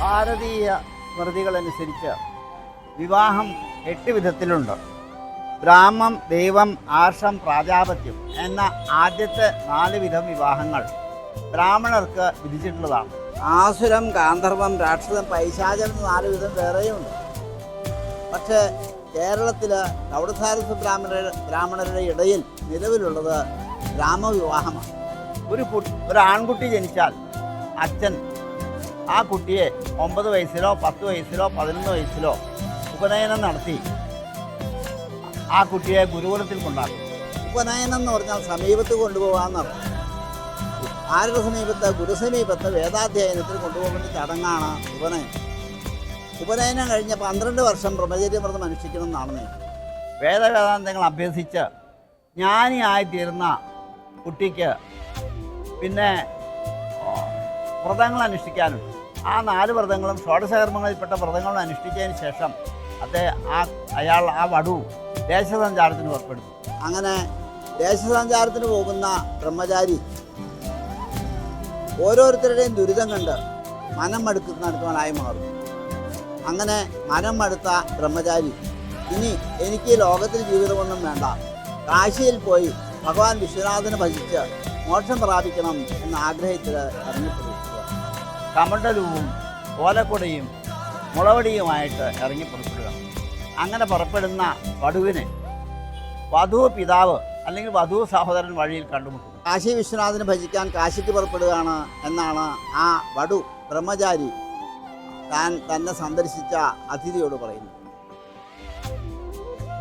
ഭാരതീയ സ്മൃതികളനുസരിച്ച് വിവാഹം 8 വിധത്തിലുണ്ട്. ബ്രാഹ്മം, ദൈവം, ആർഷം, പ്രാജാപത്യം എന്ന ആദ്യത്തെ 4 വിധം വിവാഹങ്ങൾ ബ്രാഹ്മണർക്ക് വിധിച്ചിട്ടുള്ളതാണ്. ആസുരം, ഗാന്ധർവം, രാക്ഷസം, പൈശാചം എന്ന 4 വിധം വേറെയുണ്ട്. പക്ഷേ കേരളത്തിൽ ഗൗഡസാരസ്വ ബ്രാഹ്മണരുടെ ഇടയിൽ നിലവിലുള്ളത് ഗ്രാമവിവാഹമാണ്. ഒരു ആൺകുട്ടി ജനിച്ചാൽ അച്ഛൻ ആ കുട്ടിയെ 9 വയസ്സിലോ 10 വയസ്സിലോ 11 വയസ്സിലോ ഉപനയനം നടത്തി ആ കുട്ടിയെ ഗുരുകുലത്തിൽ കൊണ്ടാക്കും. ഉപനയനം എന്ന് പറഞ്ഞാൽ സമീപത്ത് കൊണ്ടുപോകാമെന്നർത്ഥം. ആരുടെ സമീപത്ത്? ഗുരുസമീപത്ത് വേദാധ്യയനത്തിൽ കൊണ്ടുപോകുന്ന ചടങ്ങാണ് ഉപനയനം. ഉപനയനം കഴിഞ്ഞ 12 വർഷം ബ്രഹ്മചര്യവ്രതം അനുഷ്ഠിക്കണം എന്നാണ് നിയമം. വേദവേദാന്തങ്ങൾ അഭ്യസിച്ച് ജ്ഞാനിയായിത്തീരുന്ന കുട്ടിക്ക് പിന്നെ വ്രതങ്ങൾ അനുഷ്ഠിക്കാനുണ്ട്. ആ 4 വ്രതങ്ങളും ഷോഡശകർമ്മങ്ങളിൽപ്പെട്ട വ്രതങ്ങളും അനുഷ്ഠിച്ചതിന് ശേഷം അയാൾ ആ വടു ദേശസഞ്ചാരത്തിന് പുറപ്പെടുന്നു. അങ്ങനെ ദേശസഞ്ചാരത്തിന് പോകുന്ന ബ്രഹ്മചാരി ഓരോരുത്തരുടെയും ദുരിതം കണ്ട് മനം മടുക്കുന്നവനായി മാറും. അങ്ങനെ മനം മടുത്ത ബ്രഹ്മചാരി ഇനി എനിക്ക് ലോകത്തിൽ ജീവിതമൊന്നും വേണ്ട, കാശിയിൽ പോയി ഭഗവാൻ വിശ്വനാഥനെ ഭജിച്ച് മോക്ഷം പ്രാപിക്കണം എന്ന ആഗ്രഹത്തിൽ ഇറങ്ങിപ്പുറപ്പെടുക. കമണ്ഡലവും ഓലക്കൊടിയും മുളവടിയുമായിട്ട് ഇറങ്ങിപ്പുറപ്പെടുക. അങ്ങനെ പുറപ്പെടുന്ന വധുവിനെ വധു പിതാവ് അല്ലെങ്കിൽ വധു സഹോദരൻ വഴിയിൽ കണ്ടുമുട്ടും. കാശി വിശ്വനാഥനെ ഭജിക്കാൻ കാശിക്ക് പുറപ്പെടുകയാണ് എന്നാണ് ആ വധു ബ്രഹ്മചാരി തന്നെ സന്ദർശിച്ച അതിഥിയോട് പറയുന്നത്.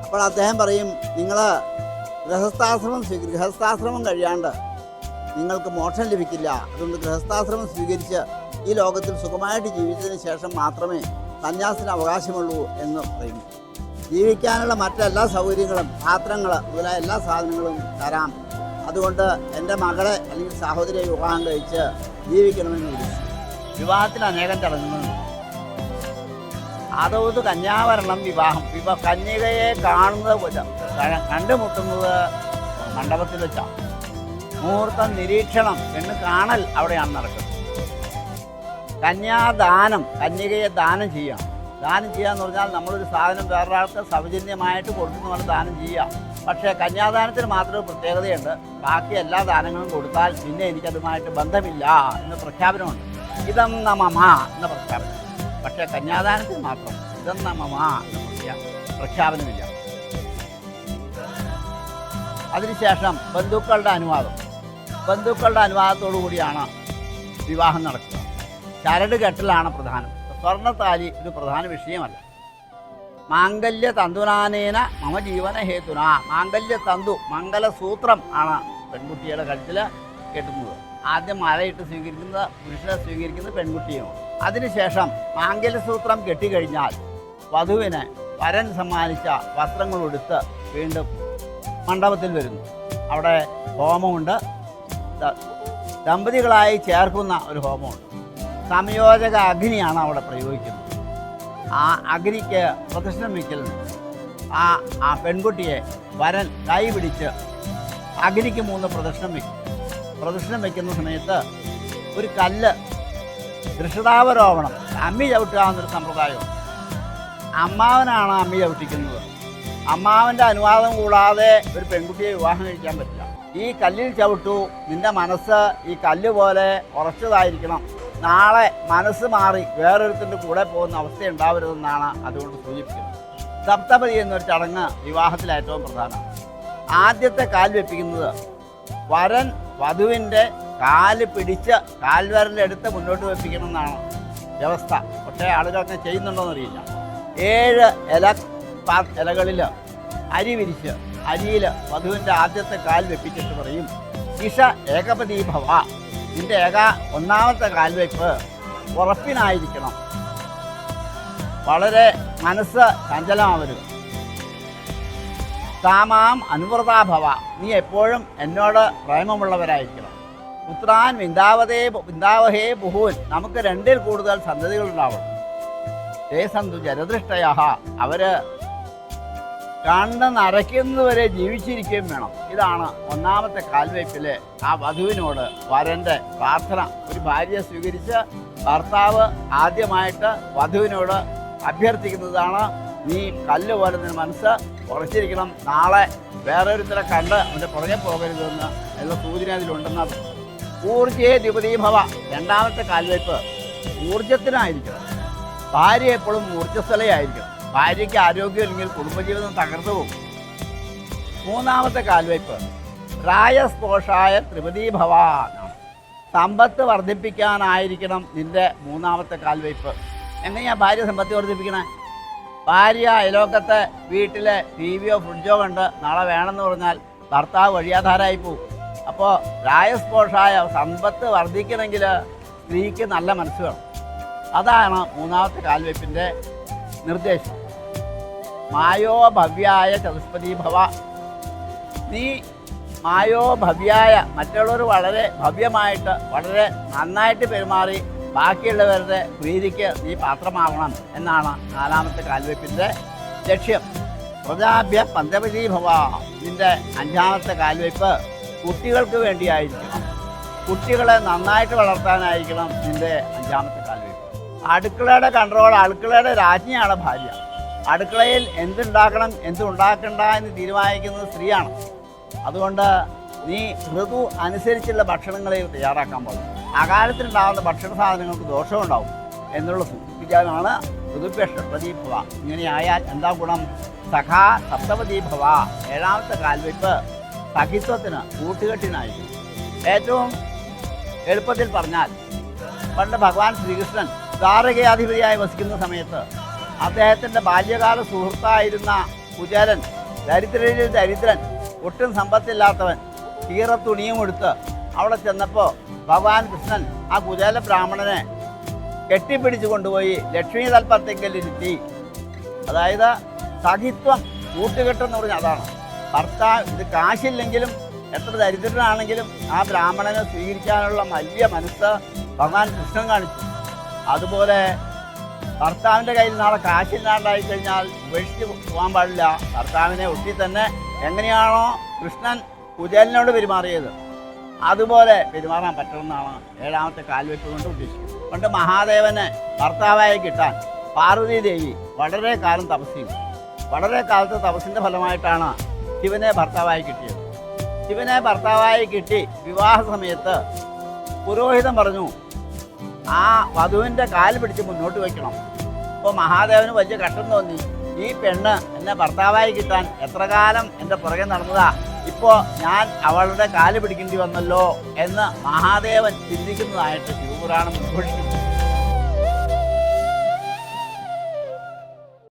അപ്പോൾ അദ്ദേഹം പറയും, നിങ്ങൾ ഗൃഹസ്ഥാശ്രമം കഴിയാണ്ട് നിങ്ങൾക്ക് മോക്ഷം ലഭിക്കില്ല. അതുകൊണ്ട് ഗൃഹസ്ഥാശ്രമം സ്വീകരിച്ച് ഈ ലോകത്തിൽ സുഖമായിട്ട് ജീവിച്ചതിന് ശേഷം മാത്രമേ സന്യാസത്തിന് അവകാശമുള്ളൂ എന്ന് പറയുന്നു. ജീവിക്കാനുള്ള മറ്റെല്ലാ സൗകര്യങ്ങളും, പാത്രങ്ങൾ മുതലായ എല്ലാ സാധനങ്ങളും തരാം, അതുകൊണ്ട് എൻ്റെ മകളെ അല്ലെങ്കിൽ സഹോദരിയെ വിവാഹം കഴിച്ച് ജീവിക്കണമെന്ന് വിളിച്ചു. വിവാഹത്തിന് അനേകം ചടങ്ങുകളുണ്ട്. അതോത് കന്യാവരണം വിവാഹം. കന്യകയെ കണ്ടുമുട്ടുന്നത് മണ്ഡപത്തിൽ വെച്ചാണ്. മുഹൂർത്തം, നിരീക്ഷണം, പെണ്ണ് കാണൽ അവിടെയാണ് നടക്കുന്നത്. കന്യാദാനം, കന്യകയെ ദാനം ചെയ്യാം. ദാനം ചെയ്യാന്ന് പറഞ്ഞാൽ നമ്മളൊരു സാധനം വേറൊരാൾക്ക് സൗജന്യമായിട്ട് കൊടുക്കുന്ന പോലെ ദാനം ചെയ്യാം. പക്ഷേ കന്യാദാനത്തിന് മാത്രമൊരു പ്രത്യേകതയുണ്ട്. ബാക്കി എല്ലാ ദാനങ്ങളും കൊടുത്താൽ പിന്നെ എനിക്കതുമായിട്ട് ബന്ധമില്ല എന്ന പ്രഖ്യാപനമുണ്ട്. ഇതെന്ന മമ എന്ന പ്രഖ്യാപനം. പക്ഷേ കന്യാദാനത്തിന് മാത്രം ഇതെന്ന മമ എന്ന പ്രഖ്യാപനമില്ല. അതിനുശേഷം ബന്ധുക്കളുടെ അനുവാദത്തോടു കൂടിയാണ് വിവാഹം നടക്കുക. ചരട് കെട്ടലാണ് പ്രധാനം. സ്വർണ്ണത്താലി ഒരു പ്രധാന വിഷയമല്ല. മാംഗല്യ തന്തുനാനേന മമ ജീവന ഹേതുന. മാംഗല്യ തന്തു, മംഗലസൂത്രം ആണ് പെൺകുട്ടിയുടെ കഴുത്തിൽ കെട്ടുന്നത്. ആദ്യം മാലയിട്ട് സ്വീകരിക്കുന്നത് പുരുഷനെ സ്വീകരിക്കുന്നത് പെൺകുട്ടിയുമാണ്. അതിനുശേഷം മാംഗല്യസൂത്രം കെട്ടിക്കഴിഞ്ഞാൽ വധുവിന് വരൻ സമ്മാനിച്ച വസ്ത്രങ്ങൾ ഉടുത്ത് വീണ്ടും മണ്ഡപത്തിൽ വരുന്നു. അവിടെ ഹോമമുണ്ട്. ദമ്പതികളായി ചേർക്കുന്ന ഒരു ഹോമമുണ്ട്. സംയോജക അഗ്നിയാണ് അവിടെ പ്രയോഗിക്കുന്നത്. ആ അഗ്നിക്ക് പ്രദക്ഷിണം വയ്ക്കലുണ്ട്. ആ പെൺകുട്ടിയെ വരൻ കൈ പിടിച്ച് അഗ്നിക്ക് 3 പ്രദക്ഷിണം വയ്ക്കും. പ്രദക്ഷിണം വയ്ക്കുന്ന സമയത്ത് ഒരു കല്ല് ദൃഷ്ടതാവരോപണം, അമ്മി ചവിട്ടാവുന്നൊരു സമ്പ്രദായമാണ്. അമ്മാവനാണ് അമ്മി ചവിട്ടിക്കുന്നത്. അമ്മാവൻ്റെ അനുവാദം കൂടാതെ ഒരു പെൺകുട്ടിയെ വിവാഹം കഴിക്കാൻ പറ്റില്ല. ഈ കല്ലിൽ ചവിട്ടു, നിൻ്റെ മനസ്സ് ഈ കല്ല് പോലെ ഉറച്ചതായിരിക്കണം, നാളെ മനസ്സ് മാറി വേറൊരുത്തിൻ്റെ കൂടെ പോകുന്ന അവസ്ഥ ഉണ്ടാവരുതെന്നാണ് അതുകൊണ്ട് സൂചിപ്പിക്കുന്നത്. സപ്തപതി എന്നൊരു ചടങ്ങ് വിവാഹത്തിൽ ഏറ്റവും പ്രധാനമാണ്. ആദ്യത്തെ കാൽ വെപ്പിക്കുന്നത് വരൻ വധുവിൻ്റെ കാല് പിടിച്ച് കാൽവരലെടുത്ത് മുന്നോട്ട് വെപ്പിക്കണം എന്നാണ് വ്യവസ്ഥ. പക്ഷേ ആളുകളൊക്കെ ചെയ്യുന്നുണ്ടോയെന്നറിയില്ല. 7 ഇലകളിൽ അരി വിരിച്ച് അരിയിൽ വധുവിൻ്റെ ആദ്യത്തെ കാൽ വെപ്പിച്ചിട്ട് പറയും, ഇഷ ഏകപതി ഭവ, നിൻ്റെ ഒന്നാമത്തെ കാൽവയ്പ് ഉറപ്പിനായിരിക്കണം, വളരെ മനസ്സ് ചഞ്ചലമാവരുത്. താമാം അനുവൃതാഭവ, നീ എപ്പോഴും എന്നോട് പ്രേമമുള്ളവരായിരിക്കണം. പുത്രാൻ വിന്ദാവഹേ ബഹുവൻ, നമുക്ക് 2ൽ കൂടുതൽ സന്തതികളുണ്ടാവണം. തേ സന്തു ജലദൃഷ്ടയ, അവർ കണ്ണ് നരയ്ക്കുന്നതുവരെ ജീവിച്ചിരിക്കുകയും വേണം. ഇതാണ് ഒന്നാമത്തെ കാൽവയ്പിലെ ആ വധുവിനോട് വരൻ്റെ പ്രാർത്ഥന. ഒരു ഭാര്യയെ സ്വീകരിച്ച് ഭർത്താവ് ആദ്യമായിട്ട് വധുവിനോട് അഭ്യർത്ഥിക്കുന്നതാണ്, നീ കല്ല് പോലെ നിന്റെ മനസ്സ് ഉറച്ചിരിക്കണം, നാളെ വേറെ ഒരുത്തരെ കണ്ട് അവൻ്റെ പുറകെ പോകരുതെന്ന് ഉള്ള സൂചന അതിലുണ്ടെന്നത്. ഊർജ്ജയെ ദ്വിപദീഭവ. രണ്ടാമത്തെ കാൽവയ്പ് ഊർജത്തിനായിരിക്കണം. ഭാര്യ എപ്പോഴും ഊർജ്ജസ്വലയായിരിക്കണം. ഭാര്യയ്ക്ക് ആരോഗ്യമില്ലെങ്കിൽ കുടുംബജീവിതം തകർന്നു പോകും. മൂന്നാമത്തെ കാൽവയ്പ് രായസ്പോഷായ ത്രിപദീഭവ എന്നാണ്. സമ്പത്ത് വർദ്ധിപ്പിക്കാനായിരിക്കണം നിന്റെ മൂന്നാമത്തെ കാൽവയ്പ്. എങ്ങനെയാണ് ഭാര്യ സമ്പത്ത് വർദ്ധിപ്പിക്കണേ? ഭാര്യ അയലോക്കത്തെ വീട്ടിലെ ടിവിയോ ഫ്രിഡ്ജോ കണ്ട് നാളെ വേണമെന്ന് പറഞ്ഞാൽ ഭർത്താവ് വഴിയാധാരമായി പോകും. അപ്പോൾ രായസ്പോഷായ സമ്പത്ത് വർദ്ധിക്കണമെങ്കിൽ സ്ത്രീക്ക് നല്ല മനസ്സ് വേണം. അതാണ് മൂന്നാമത്തെ കാൽവയ്പിൻ്റെ നിർദ്ദേശം. മായോ ഭവ്യായ ചതുഷ്പതി ഭവ. നീ മായോ ഭവ്യായ, മറ്റുള്ളവർ വളരെ ഭവ്യമായിട്ട് വളരെ നന്നായിട്ട് പെരുമാറി ബാക്കിയുള്ളവരുടെ പ്രീതിക്ക് നീ പാത്രമാവണം എന്നാണ് നാലാമത്തെ കാൽവയ്പിൻ്റെ ലക്ഷ്യം. പ്രജാഭ്യ പഞ്ചപതി ഭവ. നിൻ്റെ അഞ്ചാമത്തെ കാൽവയ്പ് കുട്ടികൾക്ക് വേണ്ടിയായിരിക്കണം. കുട്ടികളെ നന്നായിട്ട് വളർത്താനായിരിക്കണം നിൻ്റെ അഞ്ചാമത്തെ കാൽവയ്പ്. അടുക്കളയുടെ കൺട്രോൾ, അടുക്കളയുടെ രാജ്ഞിയാണ് ഭാര്യ. അടുക്കളയിൽ എന്തുണ്ടാക്കണം എന്തുണ്ടാക്കണ്ട എന്ന് തീരുമാനിക്കുന്നത് സ്ത്രീയാണ്. അതുകൊണ്ട് നീ ഋതു അനുസരിച്ചുള്ള ഭക്ഷണങ്ങളെ തയ്യാറാക്കാൻ പാടും. അകാലത്തിലുണ്ടാകുന്ന ഭക്ഷണ സാധനങ്ങൾക്ക് ദോഷമുണ്ടാവും എന്നുള്ള സൂചിപ്പിക്കാനാണ് ഋതുഭ്യഷ്ടപ്രദീഭവ. ഇങ്ങനെയായാൽ എന്താ ഗുണം? സഖാ സപ്തപദീഭവ. ഏഴാമത്തെ കാൽവയ്പ് സഖിത്വത്തിന്, കൂട്ടുകെട്ടിനായിരിക്കും. ഏറ്റവും എളുപ്പത്തിൽ പറഞ്ഞാൽ, പണ്ട് ഭഗവാൻ ശ്രീകൃഷ്ണൻ ദ്വാരകയാധിപതിയായി വസിക്കുന്ന സമയത്ത് അദ്ദേഹത്തിൻ്റെ ബാല്യകാല സുഹൃത്തായിരുന്ന കുചേലൻ, ദരിദ്രരിൽ ദരിദ്രൻ, ഒട്ടും സമ്പത്തില്ലാത്തവൻ, കീറത്തുണിയും എടുത്ത് അവിടെ ചെന്നപ്പോൾ ഭഗവാൻ കൃഷ്ണൻ ആ കുചേല ബ്രാഹ്മണനെ കെട്ടിപ്പിടിച്ചു കൊണ്ടുപോയി ലക്ഷ്മി തൽപ്പത്തേക്കലിരുത്തി. അതായത് സഖിത്വം, കൂട്ടുകെട്ടെന്ന് പറഞ്ഞാൽ അതാണ്. ഭർത്താവ് ഇത് കാശില്ലെങ്കിലും എത്ര ദരിദ്രനാണെങ്കിലും ആ ബ്രാഹ്മണനെ സ്വീകരിക്കാനുള്ള വലിയ മനസ്സ് ഭഗവാൻ കൃഷ്ണൻ കാണിച്ചു. അതുപോലെ ഭർത്താവിൻ്റെ കയ്യിൽ നാളെ കാശില്ലാണ്ടായി കഴിഞ്ഞാൽ ഉപേക്ഷിച്ച് പോകാൻ പാടില്ല. ഭർത്താവിനെ ഒട്ടി തന്നെ എങ്ങനെയാണോ കൃഷ്ണൻ കുചേലനോട് പെരുമാറിയത് അതുപോലെ പെരുമാറാൻ പറ്റണമെന്നാണ് ഏഴാമത്തെ കാൽവയ്പ് കൊണ്ട് ഉദ്ദേശിക്കുന്നത്. പണ്ട് മഹാദേവനെ ഭർത്താവായി കിട്ടാൻ പാർവതി ദേവി വളരെ കാലം തപസ് ചെയ്തു. വളരെ കാലത്തെ തപസ്സിൻ്റെ ഫലമായിട്ടാണ് ശിവനെ ഭർത്താവായി കിട്ടിയത്. ശിവനെ ഭർത്താവായി കിട്ടി വിവാഹ സമയത്ത് പുരോഹിതൻ പറഞ്ഞു, ആ വധുവിൻ്റെ കാല് പിടിച്ച് മുന്നോട്ട് വയ്ക്കണം. അപ്പോൾ മഹാദേവന് വലിയ കഷ്ടം തോന്നി. ഈ പെണ്ണ് എന്നെ ഭർത്താവായി കിട്ടാൻ എത്ര കാലം എൻ്റെ പുറകെ നടന്നതാ, ഇപ്പോൾ ഞാൻ അവളുടെ കാല് പിടിക്കേണ്ടി വന്നല്ലോ എന്ന് മഹാദേവൻ ചിന്തിക്കുന്നതായിട്ട് ശിവപുരാണം ഉദ്ഘോഷിക്കുന്നു.